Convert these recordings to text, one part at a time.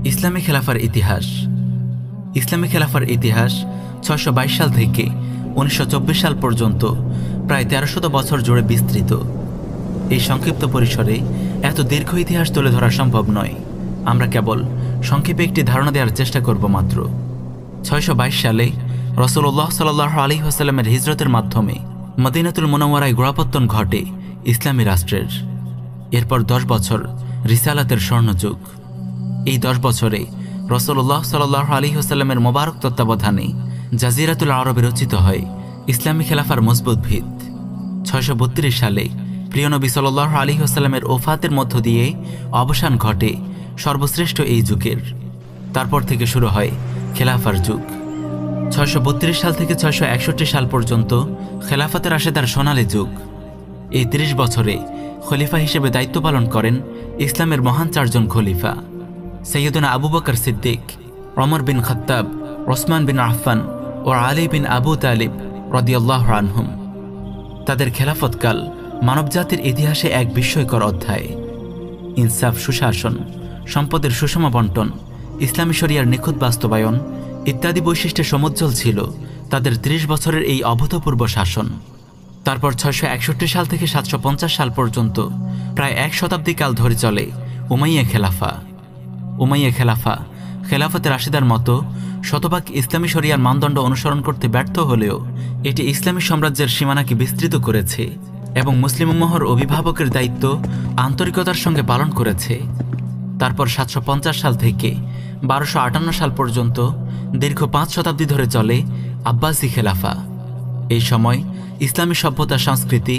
ইসলামী খেলাফার ইতিহাস। ইসলামী খেলাফার ইতিহাস ৬২২ সাল থেকে ১৯২৪ সাল পর্যন্ত প্রায় ১৩০০ বছর জুড়ে বিস্তৃত। এই সংক্ষিপ্ত পরিসরে এত দীর্ঘ ইতিহাস তুলে ধরা সম্ভব নয়। আমরা কেবল সংক্ষেপে একটি ধারণা দেওয়ার চেষ্টা করব মাত্র। ৬২২ সালে রাসূলুল্লাহ সাল্লাল্লাহু আলাইহি ওয়াসাল্লামের হিজরতের মাধ্যমে মদিনাতুল মুনাওয়ারায় গোড়াপত্তন ঘটে ইসলামী রাষ্ট্রের। এরপর ১০ বছর রিসালাতের স্বর্ণযুগ। এই ১০ বছরে রাসূলুল্লাহ সাল্লাল্লাহু আলাইহি ওয়াসাল্লামের মোবারক তত্ত্বাবধানে জাজিরাতুল আরবে রচিত হয় ইসলামী খেলাফার মজবুত ভিত। ৬৩২ সালে প্রিয় নবী সাল্লাল্লাহু আলাইহি ওয়াসাল্লামের ওফাতের মধ্য দিয়ে অবসান ঘটে সর্বশ্রেষ্ঠ এই যুগের। তারপর থেকে শুরু হয় খেলাফার যুগ। ৬৩২ সাল থেকে ৬৬১ সাল পর্যন্ত খেলাফতে রাশেদার সোনালী যুগ। এই ৩০ বছরে খলিফা হিসেবে দায়িত্ব পালন করেন ইসলামের মহান চারজন খলিফা, সৈয়দনা আবু বকর সিদ্দিক, ওমর বিন খাত্তাব, ওসমান বিন আফফান ও আলী বিন আবু তালিব রাদিয়াল্লাহু আনহুম। তাদের খেলাফতকাল মানবজাতির ইতিহাসে এক বিস্ময়কর অধ্যায়। ইনসাফ, সুশাসন, সম্পদের সুষম বন্টন, ইসলামী শরিয়ার নিখুঁত বাস্তবায়ন ইত্যাদি বৈশিষ্ট্যে সমুজ্জ্বল ছিল তাদের ৩০ বছরের এই অভূতপূর্ব শাসন। তারপর ৬৬১ সাল থেকে ৭৫০ সাল পর্যন্ত প্রায় ১ শতাব্দী কাল ধরে চলে উমাইয়া খেলাফা। উমাইয়া খেলাফা খেলাফতে রাশিদার মতো শতভাগ ইসলামী শরিয়ার মানদণ্ড অনুসরণ করতে ব্যর্থ হলেও এটি ইসলামী সাম্রাজ্যের সীমানাকে বিস্তৃত করেছে এবং মুসলিম উম্মাহর অভিভাবকের দায়িত্ব আন্তরিকতার সঙ্গে পালন করেছে। তারপর ৭৫০ সাল থেকে ১২৫৮ সাল পর্যন্ত দীর্ঘ ৫ শতাব্দী ধরে চলে আব্বাসি খেলাফা। এই সময় ইসলামী সভ্যতা, সংস্কৃতি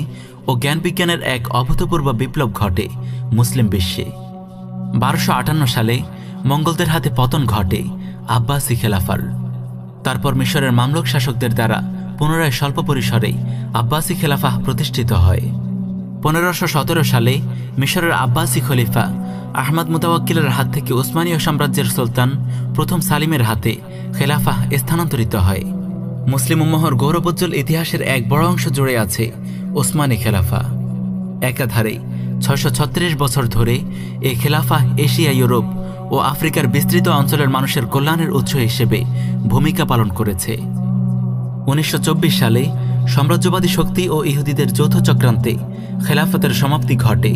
ও জ্ঞান বিজ্ঞানের এক অভূতপূর্ব বিপ্লব ঘটে মুসলিম বিশ্বে। ১২৫৮ সালে মঙ্গলদের হাতে পতন ঘটে আব্বাসি খেলাফার। তারপর মিশরের মামলুক শাসকদের দ্বারা পুনরায় স্বল্প পরিসরে আব্বাসি খেলাফা প্রতিষ্ঠিত হয়। ১৫১৭ সালে মিশরের আব্বাসি খলিফা আহমদ মুতাওয়াক্কিলের হাত থেকে উসমানীয় সাম্রাজ্যের সুলতান প্রথম সালিমের হাতে খেলাফা স্থানান্তরিত হয়। মুসলিম উম্মাহর গৌরবোজ্জ্বল ইতিহাসের এক বড় অংশ জুড়ে আছে ওসমানী খেলাফা। একাধারে ৬৩৬ বছর ধরে এই খেলাফা এশিয়া, ইউরোপ ও আফ্রিকার বিস্তৃত অঞ্চলের মানুষের কল্যাণের উৎস হিসেবে ভূমিকা পালন করেছে। ১৯২৪ সালে সাম্রাজ্যবাদী শক্তি ও ইহুদিদের যৌথ চক্রান্তে খেলাফতের সমাপ্তি ঘটে।